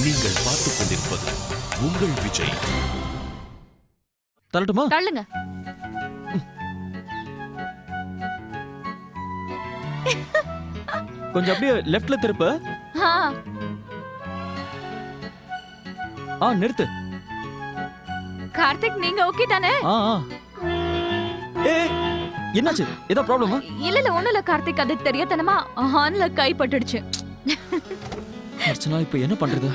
நீங்கள் பார்த்துக் கொண்டிருப்பது உங்கள் விஜய். தள்ளட்டுமா? தள்ளுங்க. கொஞ்சம் அப்படியே லெஃப்ட்ல திருப்பு. நிறுத்து. கார்த்திக், நீங்க ஓகே தானே? ஏய், என்னாச்சு? ஏதோ ப்ராப்ளமா? இல்ல ஒண்ணும் இல்ல கார்த்திக், அது தெரியாதனமா ஹார்ன்ல கை பட்டுடுச்சு. அர்ச்சனா, இப்போ என்ன பண்றது?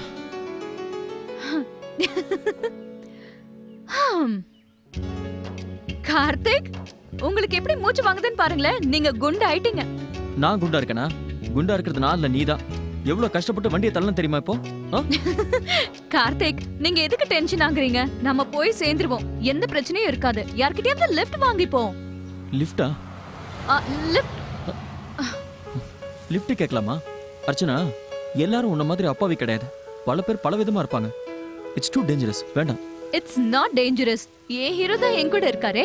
கார்த்திக், உங்களுக்கு எப்படி மூச்சு வாங்குதுன்னு பாருங்களேன். நீங்க குண்டு ஆயிட்டீங்க. நான் குண்டா இருக்கேனா? குண்டா இருக்கிறது நான் இல்ல, நீதான். எவ்வளவு கஷ்டப்பட்டு வண்டியை தள்ளணும் தெரியுமா இப்போ? கார்த்திக், நீங்க எதுக்கு டென்ஷன் ஆகுறீங்க? நம்ம போய் சேர்ந்துருவோம், எந்த பிரச்சனையும் இருக்காது. யார்கிட்டயாவது லிஃப்ட் வாங்கிப்போம். லிஃப்டா? லிஃப்ட் கேட்கலாமா? அர்ச்சனா, எல்லாரும் உன்ன மாதிரி அப்பாவி கிடையாது. பல பேர் பல விதமா இருப்பாங்க. It's too dangerous. வேண்டாம். It's not dangerous. A hero தான் என் கூட இருக்காரே.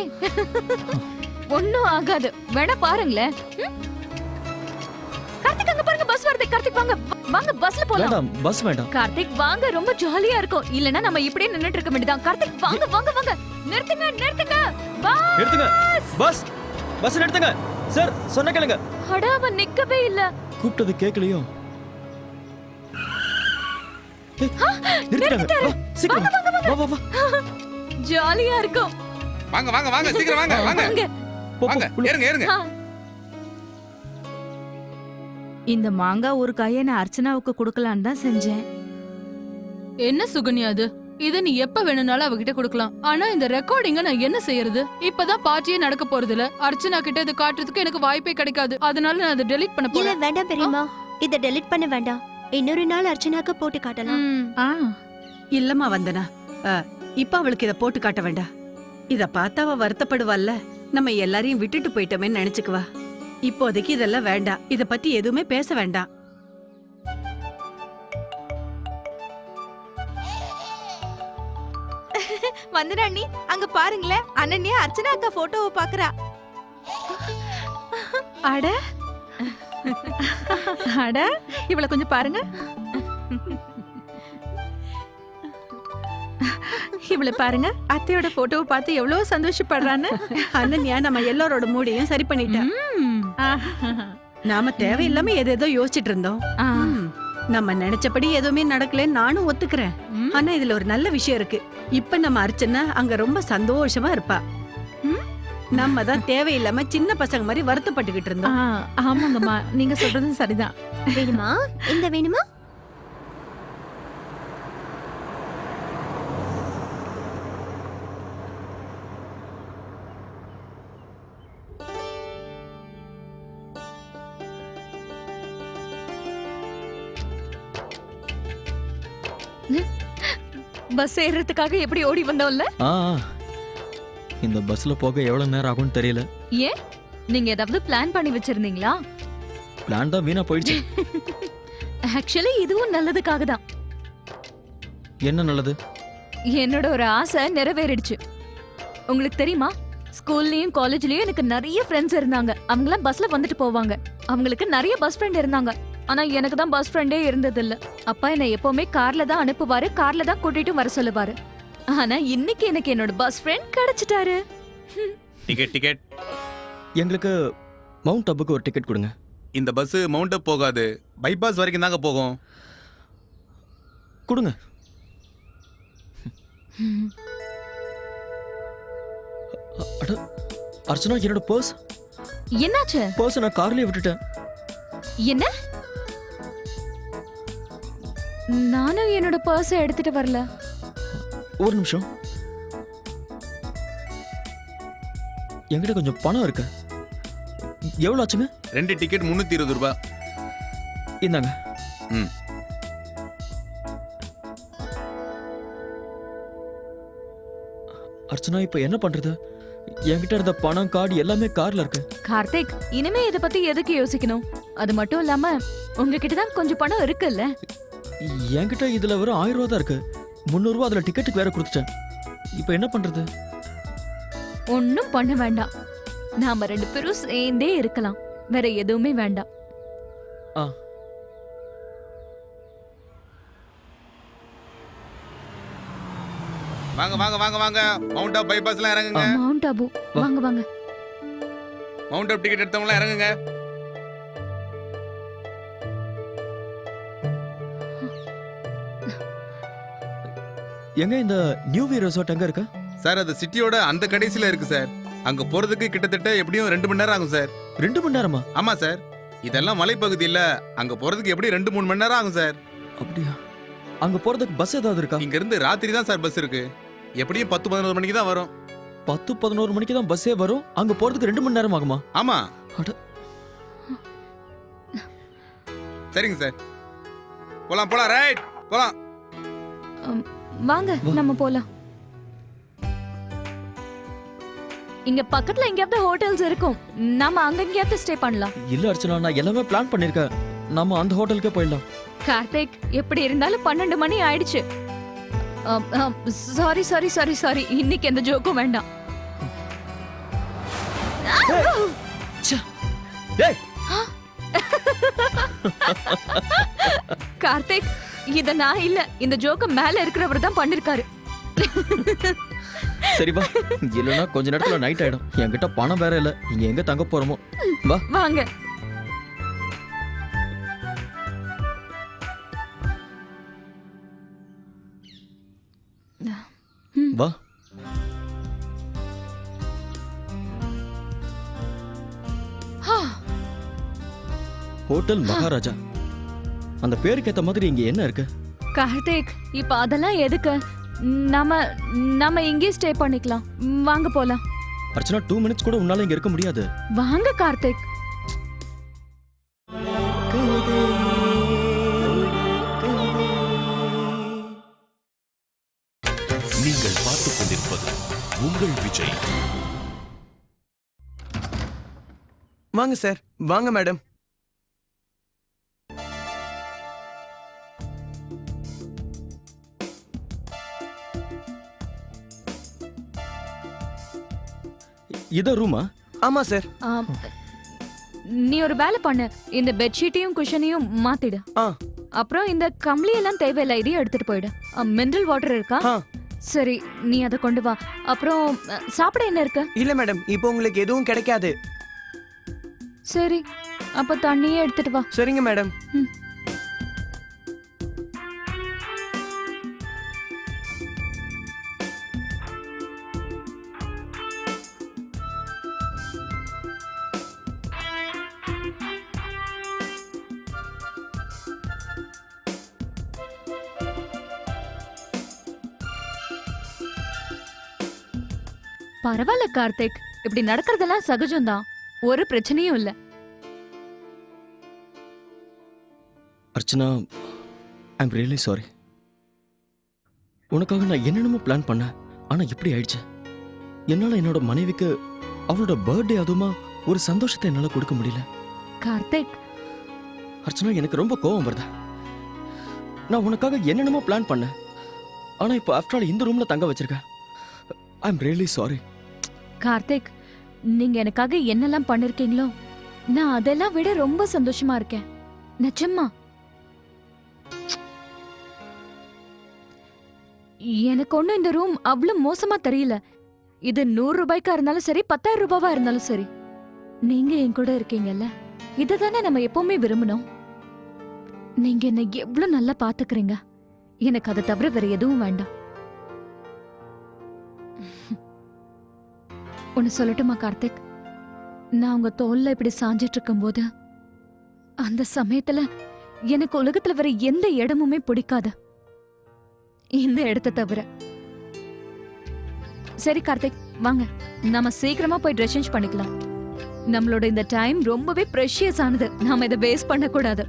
ஒண்ணும் ஆகாது. வேணா பாருங்களேன். கார்த்திக், அங்க பாருங்க, பஸ் வருது. கார்த்திக், வாங்க வாங்க, பஸ்ல போலாம். வேண்டாம், பஸ் வேண்டாம். கார்த்திக், வாங்க, ரொம்ப ஜாலியா இருக்கும். இல்லனா நம்ம இப்படியே நின்னுட்டு இருக்க வேண்டியதான். கார்த்திக், வாங்க வாங்க வாங்க. நிறுத்துங்க நிறுத்துங்க. நிறுத்துங்க. பஸ் பஸ் நிறுத்துங்க. சார், சொன்ன கேளுங்க. அட, அவன் நிக்கவே இல்ல. கூப்பிட்டது கேக்கலையோ? ஜாலியா இருக்கும். வாங்க வாங்க வாங்க, சீக்கிரம் வாங்க வாங்க வாங்க, ஏறுங்க ஏறுங்க. இந்த மாங்காய் ஒரு காயை நான் அர்ச்சனாவுக்கு கொடுக்கலான்னு தான் செஞ்சேன். என்ன சுகன்யா அது? இத நீ எப்ப வேணும்னாலும் அவகிட்ட கொடுக்கலாம். ஆனா இந்த ரெக்கார்டிங்க நான் என்ன செய்யறது? இப்பதான் பார்ட்டியே நடக்க போறது இல்ல. அர்ச்சனா கிட்ட இது காட்டுறதுக்கு எனக்கு வாய்ப்பே கிடைக்காது. அதனால நான் அதை டெலீட் பண்ண இல்ல போறேன். வேண்டாம் பெரியம்மா, இத டெலீட் பண்ண வேண்டாம். இன்னொரு நாள் அர்ச்சனாக்கு போட்டு காட்டலாம். இல்லம்மா வந்தனா, இப்ப அவளுக்கு இத போட்டு காட்ட வேண்டாம். இத பார்த்தா அவ வருத்தப்படுவாள்ல. நம்ம எல்லாரையும் விட்டுட்டு போயிட்டோமே நினைச்சுக்குவா. இப்போதைக்கு இதெல்லாம் வேண்டாம். இத பத்தி எதுவுமே பேச வேண்டாம். வந்தனா நீ அங்க பாருங்களேன், அண்ணனே அர்ச்சனா அக்கா போட்டோவை பாக்குறா. அட அட, இவள கொஞ்சம் பாருங்க. இவளை பாருங்க, அத்தையோட போட்டோவை பார்த்து எவ்வளவு சந்தோஷப்படுறான்னு. அண்ணன்யா நம்ம எல்லாரோட மூடியும் சரி பண்ணிட்டா. நாம தேவையில்லாம ஏதேதோ யோசிச்சுட்டு இருந்தோம். நம்ம நினைச்சபடி எதுவுமே நடக்கலன்னு நானும் ஒத்துக்கிறேன். ஆனா இதுல ஒரு நல்ல விஷயம் இருக்கு. இப்ப நம்ம அர்ச்சனா அங்க ரொம்ப சந்தோஷமா இருப்பா. நம்ம தான் தேவையில்லாம சின்ன பசங்க மாதிரி வருத்தப்பட்டுக்கிட்டு இருந்தோம். ஆமாங்கம்மா, நீங்க சொல்றதும் சரிதான். வேணுமா? இந்த வேணுமா? பஸ் ஏறதுக்காக எப்படி ஓடி வந்தோம்ல. இந்த பஸ்ல போக எவ்வளவு நேரம் ஆகும்னு தெரியல. ஏன், நீங்க ஏதாவது பிளான் பண்ணி வச்சிருந்தீங்களா? பிளான் தான் வீணா போயிடுச்சு. ஆக்சுவலி இதுவும் நல்லதுக்காக தான். என்ன நல்லது? என்னோட ஒரு ஆசை நிறைவேறிடுச்சு. உங்களுக்கு தெரியுமா, ஸ்கூல்லயும் காலேஜ்லயும் எனக்கு நிறைய ஃப்ரெண்ட்ஸ் இருந்தாங்க. அவங்களாம் பஸ்ல வந்துட்டு போவாங்க. அவங்களுக்கு நிறைய பஸ் ஃப்ரெண்ட் இருந்தாங்க. ஆனா எனக்கு தான் பஸ் ஃப்ரெண்டே இருந்தது இல்ல. அப்பா என்னை எப்பவுமே கார்ல தான் அனுப்புவாரு, கார்ல தான் கூட்டிட்டு வர சொல்லுவாரு. ஆனா இன்னைக்கு எனக்கு என்னோட பஸ் ஃப்ரெண்ட் கிடைச்சிட்டாரு. Ticket ticket. எங்களுக்கு மவுண்ட் அப்புக்கு ஒரு டிக்கெட் கொடுங்க. இந்த பஸ் மவுண்ட் அப் போகாது, பைபாஸ் வரைக்கும் தாங்க போகும். கொடுங்க. அர்ச்சனா, என்னோட பர்ஸ். என்னாச்சு? பர்ஸ் நான் கார்லயே விட்டுட்டேன். என்ன? நானும் என்னோட பர்ஸை எடுத்துட்டு வரல. ஒரு நிமிஷம். என்கிட்ட கொஞ்சம் பணம் இருக்கு. எவ்வளவு ஆச்சுங்க? 2 டிக்கெட் 320 ரூபாய். இந்தாங்க. அர்ச்சனா, இப்ப என்ன பண்றது? என்கிட்ட இருந்த பணம், கார்டு எல்லாமே கார்ல இருக்கு. கார்த்திக், இனிமே இத பத்தி எதுக்கு யோசிக்கணும்? அது மட்டும் இல்லாம உங்ககிட்ட தான் கொஞ்சம் பணம் இருக்குல்ல. என்கிட்ட இதுல வெறும் 1000 ரூபா தான் இருக்கு. 300 ரூபா அதுல டிக்கெட்டுக்கு வேற கொடுத்துட்டேன். இப்ப என்ன பண்றது? ஒன்னும் பண்ண வேண்டாம். நாம 2 பேரும் சேர்ந்தே இருக்கலாம். வேற எதுவுமே வேண்டாம். வாங்க வாங்க வாங்க வாங்க மவுண்ட் ஆஃப் பைபாஸ்ல இறங்குங்க. மவுண்ட் அபு வாங்க வாங்க. மவுண்ட் ஆஃப் டிக்கெட் எடுத்தவங்க இறங்குங்க. எங்க இந்த நியூ வியூ ரெசார்ட் எங்க இருக்கு? சார் அது சிட்டியோட அந்த கடைசில இருக்கு சார். அங்க போறதுக்கு கிட்டத்தட்ட எப்படியும் 2 மணி நேரம் ஆகும் சார். 2 மணி நேரமா? ஆமா சார், இதெல்லாம் மலைப்பகுதி இல்ல. அங்க போறதுக்கு எப்படி 2-3 மணி நேரம் ஆகும் சார். அப்படியா? அங்க போறதுக்கு பஸ் ஏதாவது இருக்கா? இங்க இருந்து ராத்திரி தான் சார் பஸ் இருக்கு. எப்படியும் 10-11 மணிக்கு தான் வரும். 10-11 மணிக்கு தான் பஸ்ஸே வரும். அங்க போறதுக்கு 2 மணி நேரம் ஆகுமா? ஆமா. அட. சரிங்க சார், போலாம் போலாம். ரைட் போலாம். வாங்க நம்ம போலாம். இங்க பக்கத்துல எங்கயாவது ஹோட்டல்ஸ் இருக்கும். நாம அங்க எங்கயாவது ஸ்டே பண்ணலாம். இல்ல அர்ச்சனா, நான் எல்லாமே பிளான் பண்ணிருக்கேன். நாம அந்த ஹோட்டலுக்கே போயிடலாம். கார்த்திக், எப்படி இருந்தாலும் 12 மணி ஆயிடுச்சு. சாரி சாரி சாரி சாரி, இன்னைக்கு எந்த ஜோக்கும் வேண்டாம். டேய், கார்த்திக், இத நான் இல்ல, இந்த ஜோக்க மேல இருக்கிறவர் தான் பண்ணிருக்காரு. சரி வா. இல்லனா கொஞ்ச நேரத்துல நைட் ஆயிடும். என்கிட்ட பணம் வேற இல்ல. இங்க எங்க தங்க போறோமோ. வா வாங்க. வா. ஹோட்டல் மகாராஜா. அந்த பேருக்கு ஏத்த மாதிரி இங்க என்ன இருக்கு? கார்த்திக், இப்ப அதெல்லாம் எதுக்கு? நாம நாம இங்கே ஸ்டே பண்ணிக்கலாம். வாங்க போலாம். அர்ச்சனா, 2 மினிட்ஸ் கூட உன்னால இங்க இருக்க முடியாது. வாங்க கார்த்திக். நீங்கள் பார்த்துக் கொண்டிருப்பது உங்கள் விஜய். வாங்க சார், வாங்க மேடம். இத ரூமா? ஆமா சார். நீ ஒரு வேலை பண்ணு, இந்த பெட்ஷீட்டையும் குஷனையும் மாத்திடு. ஆ. அப்புறம் இந்த கம்பளி எல்லாம் தேவையில்லை, இதையும் எடுத்துட்டு போயிடு. மினரல் வாட்டர் இருக்கா? ஆ. சரி, நீ அதை கொண்டு வா. அப்புறம் சாப்பிட என்ன இருக்கு? இல்ல மேடம், இப்போ உங்களுக்கு எதுவும் கிடைக்காது. சரி, அப்ப தண்ணியே எடுத்துட்டு வா. சரிங்க மேடம். பரவாயில்ல கார்த்திக், இப்படி நடக்கிறதெல்லாம் சகஜம்தான். ஒரு பிரச்சனையும் இல்ல. Archana, I'm really sorry. உனக்காக நான் என்னென்னமோ பிளான் பண்ணேன். ஆனா இப்படி ஆயிடுச்சு. என்னால என்னோட மனைவிக்கு அவளோட பர்த்டே அதுமா ஒரு சந்தோஷத்தை என்னால கொடுக்க முடியல. கார்த்திக், அர்ச்சனா, எனக்கு ரொம்ப கோவம் வருது. நான் உனக்காக என்னென்னமோ பிளான் பண்ணேன். ஆனா இப்போ ஆஃப்டர் ஆல் இந்த ரூம்ல தங்க வச்சிருக்கேன். I'm really sorry. கார்த்திக், நீங்க எனக்காக என்னெல்லாம் பண்ணிருக்கீங்களோ நான் அதெல்லாம் விட ரொம்ப சந்தோஷமா இருக்கேன். நிஜமா. எனக்கு ஒண்ணும் இந்த ரூம் அவ்வளவு மோசமா தெரியல. இது 100 ரூபாய்க்கா இருந்தாலும் சரி, 10,000 ரூபாவா இருந்தாலும் சரி, நீங்க என் கூட இருக்கீங்கல்ல, இததானே நம்ம எப்பவுமே விரும்பணும். நீங்க என்ன எவ்வளவு நல்லா பாத்துக்கிறீங்க. எனக்கு அதை தவிர வேற எதுவும் வேண்டாம். ஒன்னு சொல்லட்டுமா கார்த்திக்? நான் உங்க தோல்ல இப்படி சாஞ்சிட்டு இருக்கும்போது அந்த சமயத்துல எனக்கு உலகத்துல வேற எந்த இடமுமே பிடிக்காது, இந்த இடத்தை தவிர. சரி கார்த்திக், வாங்க நாம சீக்கிரமா போய் ட்ரெஸ் சேஞ்ச் பண்ணிக்கலாம். நம்மளோட இந்த டைம் ரொம்பவே ப்ரெஷியஸ் ஆனது, நாம இதை வேஸ்ட் பண்ண கூடாது.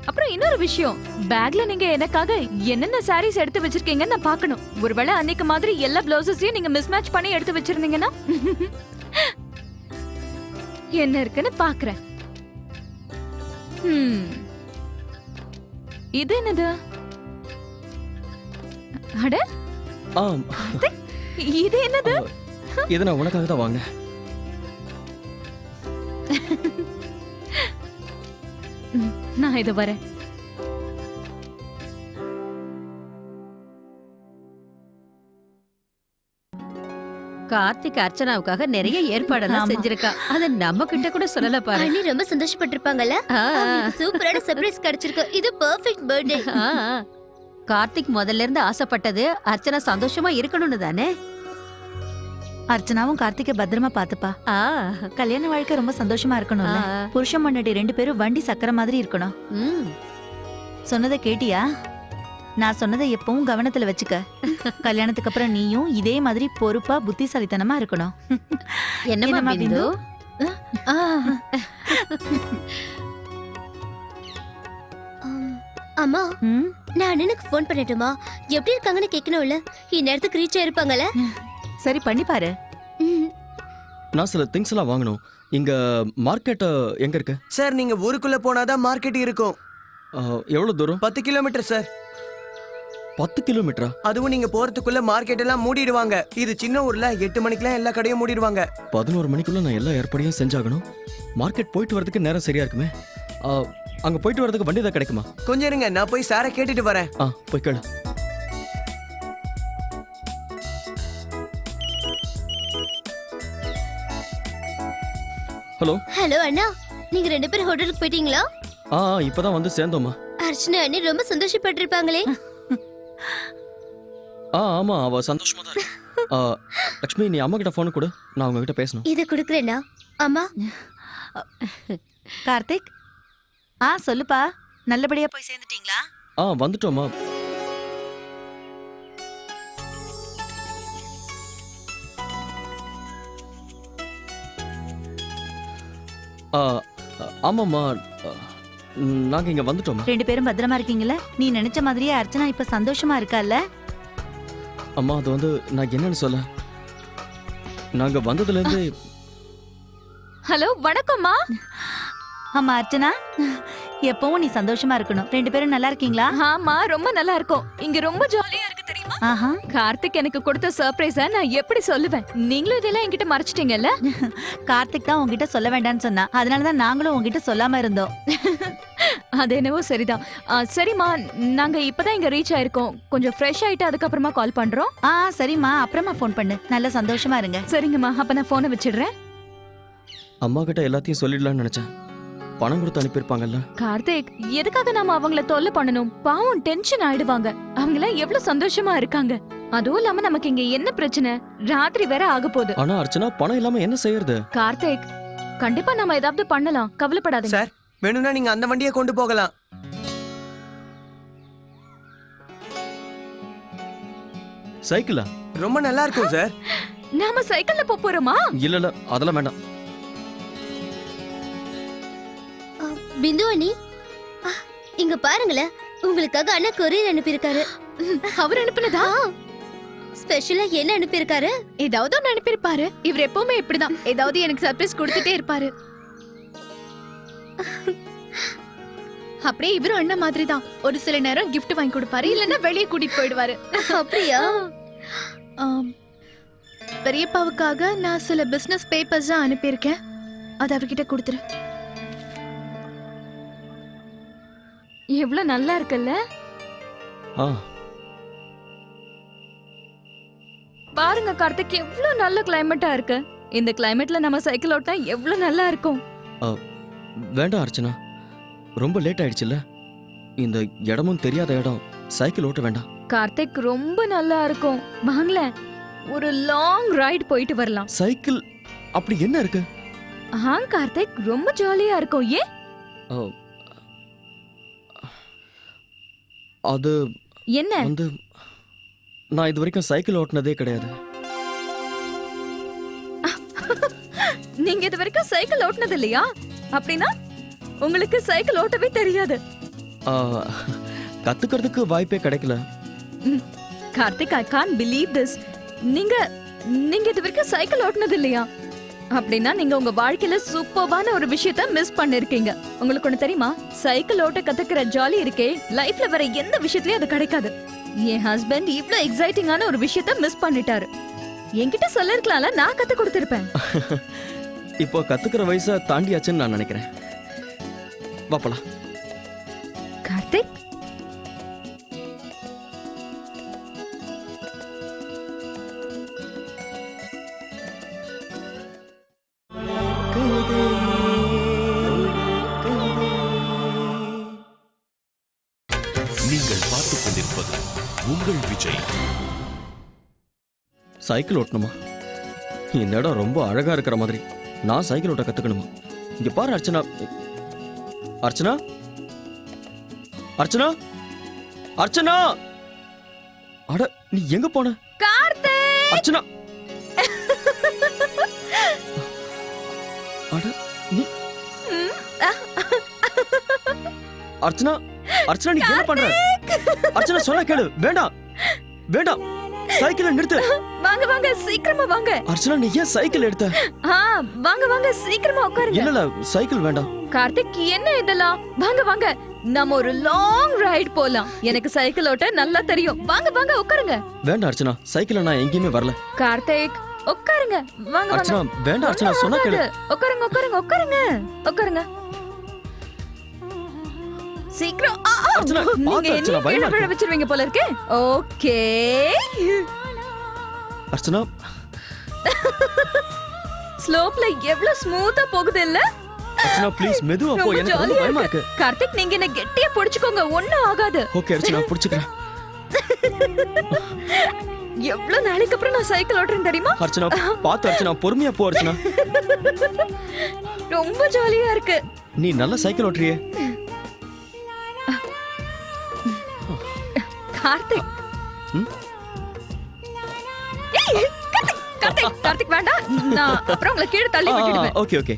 அப்புறம் இன்னொரு விஷயம், பேக்ல நீங்க எனக்காக என்னென்ன சாரீஸ் எடுத்து வச்சிருக்கீங்கன்னு நான் பார்க்கணும். ஒருவேளை அன்னைக்கு மாதிரி எல்லா பிளவுசஸையும் நீங்க மிஸ்மேட்ச் பண்ணி எடுத்து வச்சிருந்தீங்கன்னா என்ன இருக்குன்னு பாக்குறேன். இது என்னது? அட, இது என்னது? இதை நான் உனக்காக தான் வாங்க. நான் இது வரேன். கார்த்திக் அர்ச்சனாவுக்காக நிறைய ஏற்பாடெல்லாம் ஆமா. செஞ்சிருக்கா அத நம்ம கிட்ட கூட சொல்லல பாரு. அண்ணி ரொம்ப சந்தோஷப்பட்டிருப்பாங்கல்ல ஆ, சூப்பரான சர்ப்ரைஸ் கிடைச்சிருக்கு இது பெர்ஃபெக்ட் பர்த்டே ஆ, ஆ. கார்த்திக் முதல்ல இருந்து ஆசைப்பட்டது அர்ச்சனா சந்தோஷமா இருக்கணும்னு தானே. அர்ச்சனாவும் கார்த்திகை பத்திரமா பாத்துப்பா. ஆ, கல்யாண வாழ்க்கை ரொம்ப சந்தோஷமா ஆ, இருக்கணும்ல. புருஷன் பொண்டாட்டி 2 பேரும் வண்டி சக்கர மாதிரி இருக்கணும். ம். சொன்னதை கேட்டியா? நான் சொன்னதை எப்பவும் கவனத்துல வச்சுக்க. கல்யாணத்துக்கு அப்புறம் நீயும் இதே மாதிரி பொறுப்பா புத்திசாலித்தனமா இருக்கணும். என்னம்மா என்னம்மா பிந்து? அம்மா ம், நான் அண்ணனுக்கு ஃபோன் பண்ணட்டுமா? எப்படி இருக்காங்கன்னு கேட்கணும்ல. இந்நேரத்துக்கு ரீச் ஆயிருப்பாங்கல்ல. சரி பண்ணி பாரு. ம். நான் சில திங்ஸ் எல்லாம் வாங்கணும். இங்க மார்க்கெட் எங்க இருக்கு? சார் நீங்க ஊருக்குள்ள போனாதான் மார்க்கெட் இருக்கும். எவ்வளவு தூரம்? 10 கிலோமீட்டர் சார். 10 கிலோமீட்டரா? அதுவும் நீங்க போறதுக்குள்ள மார்க்கெட் எல்லாம் மூடிடுவாங்க. இது சின்ன ஊர்ல 8 மணிக்கெல்லாம் எல்லா கடையும் மூடிடுவாங்க. 11 மணிக்குள்ள நான் எல்லா ஏற்பாடையும் செஞ்சாகணும். மார்க்கெட் போயிட்டு வரதுக்கு நேரம் சரியா இருக்குமே. அங்க போயிட்டு வரதுக்கு வண்டி தான் கிடைக்குமா? கொஞ்சம் இருங்க, நான் போய் சாரை கேட்டுட்டு வரேன். போய் கேளு. ஹலோ. ஹலோ அண்ணா, நீங்க 2 பேரும் ஹோட்டலுக்கு போயிட்டீங்களா? இப்பதான் வந்து சேர்ந்தோமா. அர்ச்சனா அண்ணி ரொம்ப சந்தோஷப்பட்டிருப்பாங்களே. ஆமா, அவ சந்தோஷமா தான் இருக்கு. லக்ஷ்மி, நீ அம்மா கிட்ட போன் கொடு, நான் அவங்க கிட்ட பேசணும். இத குடுக்குறேனா? அம்மா கார்த்திக், சொல்லுப்பா. நல்லபடியா போய் சேர்ந்துட்டீங்களா? வந்துட்டோமா. ஆமாம்மா, நாங்க இங்க வந்துட்டோமா. 2 பேரும் பத்திரமா இருக்கீங்களா? நீ நினைச்ச மாதிரியே அர்ச்சனா இப்ப சந்தோஷமா இருக்கால்ல? அம்மா, அது வந்து நான் என்னன்னு சொல்ல, நாங்க வந்ததுல இருந்து. ஹலோ, வணக்கம்மா. ஆமா அர்ச்சனா, எப்பவும் நீ சந்தோஷமா இருக்கணும். 2 பேரும் நல்லா இருக்கீங்களா? ஆமா, ரொம்ப நல்லா இருக்கும். இங்க ரொம்ப ஜாலியா இருக்கு தெரியுமா? ஆஹா. கார்த்திக் எனக்கு கொடுத்த சர்ப்ரைஸ நான் எப்படி சொல்லுவேன்? நீங்களும் இதெல்லாம் என்கிட்ட மறைச்சிட்டீங்கல்ல. கார்த்திக் தான் உங்ககிட்ட சொல்ல வேண்டாம்னு சொன்னா. அதனாலதான் நாங்களும் உங்ககிட்ட சொல்லாம இருந்தோம். அது என்னவோ சரிதான். சரிம்மா, நாங்க இப்பதான் இங்க ரீச் ஆயிருக்கோம். கொஞ்சம் ஃப்ரெஷ் ஆயிட்டு அதுக்கப்புறமா கால் பண்றோம். சரிம்மா, அப்புறமா ஃபோன் பண்ணு. நல்ல சந்தோஷமா இருங்க. சரிங்கம்மா, அப்ப நான் போனை வச்சிடுறேன். அம்மா கிட்ட எல்லாத்தையும் சொல்லிடலாம்னு நினைச்சேன். பணம் கொடுத்து அனுப்பியிருப்பாங்கல்ல. கார்த்திக், எதுக்காக நாம அவங்கள தொல்லை பண்ணணும்? பாவம், டென்ஷன் ஆயிடுவாங்க. அவங்கள எவ்வளவு சந்தோஷமா இருக்காங்க. அதுவும் இல்லாம நமக்கு இங்க என்ன பிரச்சனை? ராத்திரி வேற ஆக போகுது. ஆனா அர்ச்சனா, பணம் இல்லாம என்ன செய்யறது? கார்த்திக், கண்டிப்பா நம்ம ஏதாவது பண்ணலாம், கவலைப்படாதீங்க. சார், வேணும்னா நீங்க அந்த வண்டியை கொண்டு போகலாம். சைக்கிளா? ரொம்ப நல்லா இருக்கும் சார். நாம சைக்கிள்ல போறோமா? இல்ல, அதெல்லாம் வேண்டாம். பிந்து அண்ணி, இங்க பாருங்களேன். உங்களுக்காக அண்ணா கொரியர் அனுப்பியிருக்காரு. அவர் அனுப்புனதா? ஸ்பெஷலா என்ன அனுப்பியிருக்காரு? ஏதாவது ஒன்று அனுப்பியிருப்பாரு. இவர் எப்பவுமே இப்படிதான் ஏதாவது எனக்கு சர்ப்ரைஸ் கொடுத்துட்டே இருப்பாரு. அப்படியே இவரும் அண்ணா மாதிரி தான். ஒரு சில நேரம் gift வாங்கி கொடுப்பாரு, இல்லன்னா வெளியே கூட்டிட்டு போயிடுவாரு. அப்படியா? பெரியப்பாவுக்காக நான் சில பிசினஸ் பேப்பர்ஸ் அனுப்பியிருக்கேன். அது அவர்கிட்ட கொடுத்துரு. எவ்வளவு நல்லா இருக்குல்ல? பாருங்க கார்த்திக், எவ்வளவு நல்ல கிளைமேட்டா இருக்கு. இந்த கிளைமேட்ல நம்ம சைக்கிள் ஓட்டினா எவ்வளவு நல்லா இருக்கும். வேண்டாம் அர்ச்சனா, ரொம்ப லேட் ஆயிடுச்சுல்ல. இந்த இடமும் தெரியாத இடம், சைக்கிள் ஓட்ட வேண்டாம். கார்த்திக், ரொம்ப நல்லா இருக்கும். வாங்களேன், ஒரு லாங் ரைட் போயிட்டு வரலாம். சைக்கிள் அப்படி என்ன இருக்கு? கார்த்திக், ரொம்ப ஜாலியா இருக்கும். ஏன்? அது என்ன வந்து, நான் இது வரைக்கும் சைக்கிள் ஓட்டுனதே கிடையாது. நீங்க இது வரைக்கும் சைக்கிள் ஓட்டுனது இல்லையா? அப்படின்னா உங்களுக்கு சைக்கிள் ஓட்டவே தெரியாது. கத்துக்கிறதுக்கு வாய்ப்பே கிடைக்கல. Karthik, I can't believe this. நீங்க இது வரைக்கும் சைக்கிள் ஓட்டுனது இல்லையா? அப்படின்னா நீங்க உங்க வாழ்க்கையில சூப்பர்வான ஒரு விஷயத்த மிஸ் பண்ணிருக்கீங்க. உங்களுக்கு ஒண்ணு தெரியுமா? சைக்கிள் ஓட்ட கத்துக்கிற ஜாலி இருக்கே, லைஃப்ல வேற எந்த விஷயத்துலயும் அது கிடைக்காது. என் ஹஸ்பண்ட் இவ்ளோ எக்ஸைட்டிங்கான ஒரு விஷயத்த மிஸ் பண்ணிட்டாரு. என்கிட்ட சொல்லிருக்கலாம்ல, நான் கத்து கொடுத்திருப்பேன். இப்போ கத்துக்கிற வயசை தாண்டியாச்சுன்னு நான் நினைக்கிறேன். வாப்பலாம். கார்த்திக், பார்த்துக் கொண்டிருப்பது உங்கள் விஜய். சைக்கிள் ஓட்டணுமா? இந்த இடம் ரொம்ப அழகா இருக்கிற மாதிரி. நான் சைக்கிள் ஓட்ட கத்துக்கணுமா? இங்க பாரு அர்ச்சனா. அர்ச்சனா, அர்ச்சனா, அர்ச்சனா! அட, நீ எங்க போன? கார்த்திக்! அர்ச்சனா! அட, நீ அர்ச்சனா, அர்ச்சனா நீ என்ன பண்ற? அர்ச்சனா சொன்னா கேளு. வேண்டாம், வேண்டாம், சைக்கிளை நிறுத்து. வாங்க வாங்க சீக்கிரமா வாங்க. அர்ச்சனா நீ ஏன் சைக்கிள் எடுத்த? வாங்க வாங்க சீக்கிரமா உட்காருங்க. இல்ல சைக்கிள் வேண்டாம். கார்த்திக் என்ன இதெல்லாம்? வாங்க வாங்க நம்ம ஒரு லாங் ரைட் போலாம். எனக்கு சைக்கிள் ஓட்ட நல்லா தெரியும். வாங்க வாங்க உட்காருங்க. வேண்டாம் அர்ச்சனா, சைக்கிள்ல நான் எங்கேயுமே வரல. கார்த்திக் உட்காருங்க. வாங்க அர்ச்சனா வாங்க. வேண்டாம் அர்ச்சனா சொன்னா கேளு. உட்காருங்க உட்காருங்க உட்காருங்க உட்காருங்க. சீக்கிரம். அர்ச்சனா, நீங்க பாத்து என்ன அர்ச்சனா, பயமா கீழே விழ இருக்கு. வச்சிருவீங்க போல இருக்கே. ஓகே. அர்ச்சனா, ஸ்லோப்ல எவ்வளவு ஸ்மூத்தா போகுது இல்ல? அர்ச்சனா ப்ளீஸ் மெதுவா போ, ரொம்ப எனக்கு ரொம்ப ஜாலியா பயமா இருக்கு. இருக்கு. கார்த்திக் நீங்க என்ன கெட்டியா புடிச்சுக்கோங்க, ஒண்ணும் ஆகாது. ஓகே அர்ச்சனா, புடிச்சுக்கிறேன். எவ்வளவு நாளைக்கு அப்புறம் நான் சைக்கிள் ஓட்டுறேன் தெரியுமா? அர்ச்சனா பாத்து அர்ச்சனா, பொறுமையா போ அர்ச்சனா. ரொம்ப ஜாலியா இருக்கு. நீ நல்ல சைக்கிள் ஓட்டுறியே. கார்த்திக். ம்? ஏய், கார்த்திக், கார்த்திக், கார்த்திக் வேண்டாம். நான் அப்புறம் உங்களை கீழே தள்ளி விட்டுடுவேன். Okay okay.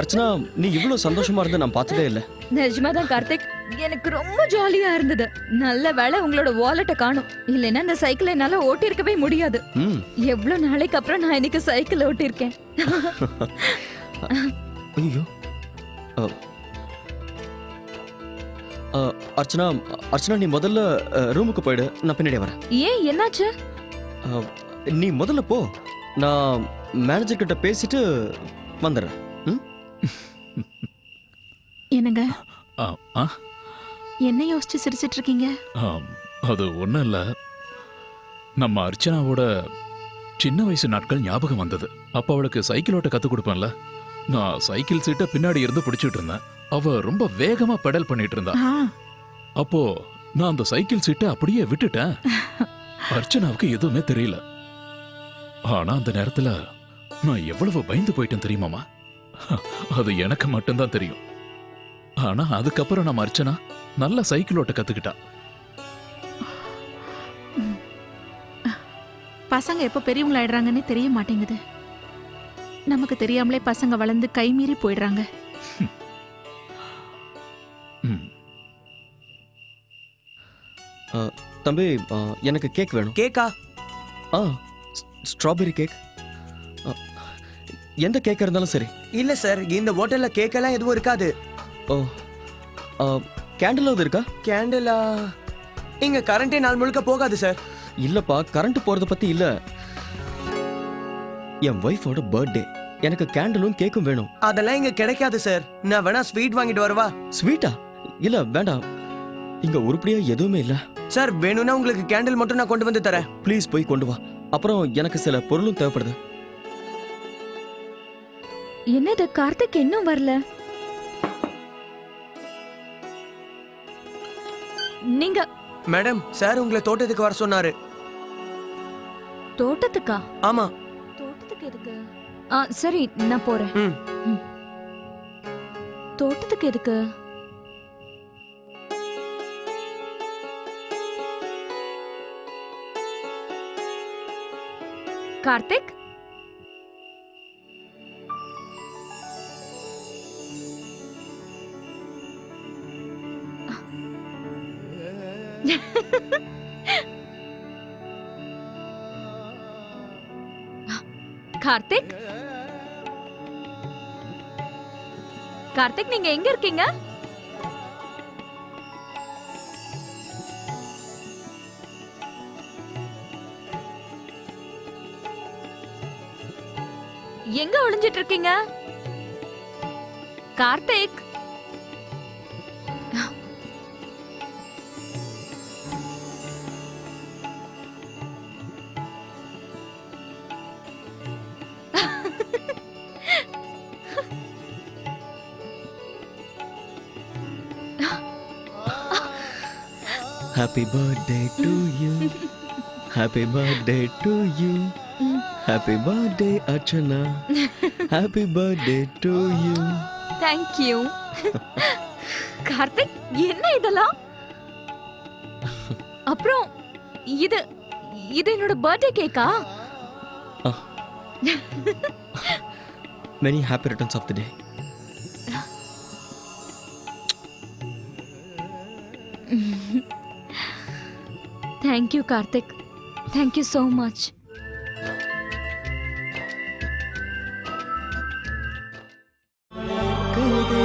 அர்ச்சனா நீ இவ்வளவு சந்தோஷமா இருந்து நான் பார்த்ததே இல்ல. நிஜமாதான் கார்த்திக், எனக்கு ரொம்ப ஜாலியா இருந்தது. நல்ல வேளை உங்களோட வாலெட்டை காணும். இல்லைன்னா இந்த சைக்கிள் என்னால ஓட்டி இருக்கவே முடியாது. ம். எவ்வளவு நாளைக்கு அப்புறம் நான் இன்னைக்கு சைக்கிள் ஓட்டி இருக்கேன். ஐயோ. அர்ச்சனா, அர்ச்சனா நீ முதல்ல ரூமுக்கு போயிடு, நான் பின்னாடியே வரேன். ஏன் என்னாச்சு? நீ முதல்ல போ, நான் மேனேஜர் கிட்ட பேசிட்டு வந்துடுறேன். ம்? என்னங்க ஆ, ஆ, என்ன யோசிச்சு சிரிச்சிட்டு இருக்கீங்க? ஆம், அது ஒன்றும் இல்லை. நம்ம அர்ச்சனாவோட சின்ன வயசு நாட்கள் ஞாபகம் வந்தது. அப்போ அவளுக்கு சைக்கிள் ஓட்ட கற்றுக் கொடுப்பேன்ல. நான் சைக்கிள் சீட்டை பின்னாடி இருந்து பிடிச்சிட்டு இருந்தேன். அவ ரொம்ப வேகமா பெடல் பண்ணிட்டு இருந்தா. ஆ, அப்போ நான் அந்த சைக்கிள் சீட்டை அப்படியே விட்டுட்டேன். அர்ச்சனாவுக்கு எதுவுமே தெரியல. ஆனா அந்த நேரத்துல நான் எவ்வளவு பயந்து போயிட்டேன் தெரியுமாமா? அது எனக்கு மட்டும்தான் தெரியும். ஆனா அதுக்கப்புறம் நம்ம அர்ச்சனா நல்ல சைக்கிள் ஓட்ட கத்துக்கிட்டா. பசங்க எப்ப பெரியவங்கள ஆயிடுறாங்கன்னே தெரிய மாட்டேங்குது. நமக்கு தெரியாமலே பசங்க வளர்ந்து கை மீறி போயிடுறாங்க. ம். தம்பி எனக்கு கேக் வேணும். கேக்கா? Strawberry cake. எந்த கேக் இருந்தாலும் சரி. இல்ல சார், இந்த ஹோட்டல்ல கேக் எல்லாம் எதுவும் இருக்காது. ஓ, கேண்டில் இருக்கா? கேண்டிலா? இங்க கரண்டே நாள் முழுக்க போகாது சார். இல்லப்பா, கரண்ட் போறத பத்தி இல்ல. என் ஒய்ஃபோட பர்த்டே, எனக்கு கேண்டிலும் கேக்கும் வேணும். அதெல்லாம் இங்க கிடைக்காது சார். நான் வேணா ஸ்வீட் வாங்கிட்டு வரவா? ஸ்வீட்டா? இல்ல வேண்டாம், இங்க உருப்படியா எதுவுமே இல்ல. சார் வேணும்னா உங்களுக்கு கேண்டில் மட்டும் நான் கொண்டு வந்து தரேன். ப்ளீஸ் போய் கொண்டு வா. அப்புறம் எனக்கு சில பொருளும் தேவைப்படுது. என்னது கார்த்திக் இன்னும் வரல? நீங்க மேடம், சார் உங்களை தோட்டத்துக்கு வர சொன்னாரு. தோட்டத்துக்கா? ஆமா. தோட்டத்துக்கு எதுக்கு? சரி நான் போறேன். ம். தோட்டத்துக்கு எதுக்கு? கார்த்திக், கார்த்திக், கார்த்திக் நீங்க எங்க இருக்கீங்க? எங்க ஒளிஞ்சிட்டு இருக்கீங்க? Karthik, happy birthday to you happy birthday to you happy birthday Archana happy birthday to you thank you. Karthik, என்ன இதெல்லாம்? அப்புறம் இது இது என்னோட பர்த்டே கேக்கா? Many happy returns of the day. Thank you Karthik, thank you so much. கவிதை